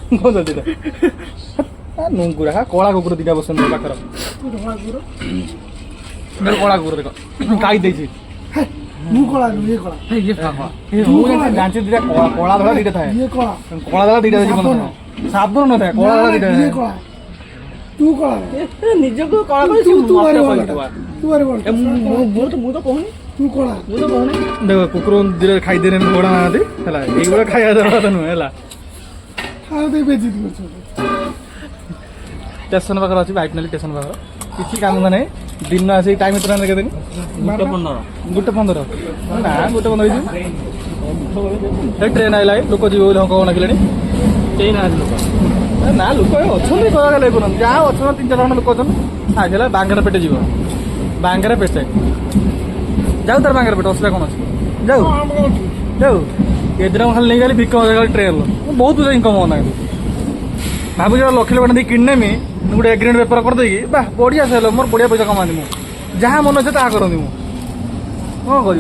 कौन दीटा नुंगुरा हाँ कला कुकुर दीटा बस पाखर कला कुकुर देख खाई देछि ମୁଁ କଳା ନୁହେଁ ଇଏ କଳା ଜାଣିଛି ଦିଟା କଳା ଧଳା ଦିଟା ଥାଏ ଇଏ କଳା କଳା ଧଳା ଦିଟା ଅଛି ସାବୁନ ନଥାଏ କଳା ଧଳା ଦିଟା ଇଏ କଳା ତୁ କଳା ନିଜକୁ କଳା କରି ତୁ ତୁ ଆରେ ବୋଲ ତୁ ଆରେ ବୋଲ ମୁଁ ତ କହୁନି ତୁ କଳା ମୁଁ ତ କହୁନି ଦେଖ କୁକୁର ଦିଟା ଖାଇଦେଲେ ଘୋଡ଼ା ନାହାନ୍ତି ହେଲା ଏଇଭଳିଆ ଖାଇବା ଦେବା କଥା ନୁହେଁ ହେଲା ଖାଇବା ଦେଇ ବେଜି ଦିଅ ଷ୍ଟେସନ ପାଖରେ ଅଛି ବାଇକ୍ ନେଲି ଷ୍ଟେସନ ପାଖରେ କିଛି କାମ ନାହିଁ दिन आस टाइम एत केते 1:15 ना 1:15 ट्रेन आइला लोक जीव हक नागिले ना लोक अच्छा जहाँ अच्छा 3-4 जन लोक अच्छा बांगेरा पेटे जीव बांगेरा पेटे जाऊ तार बांगेरा पेटे असुविधा कौन अच्छे जाऊ जाऊ ए दिन खाली नहीं गली भिक ट्रेन बहुत इनकम होना भाव लक्ष लक्ष नहीं किणनेमी गोटे एग्रीमेंट पेपर करदे बा बढ़िया से मोर बढ़िया पैसा कमानी जहाँ मन अच्छे ता करनी कौन कर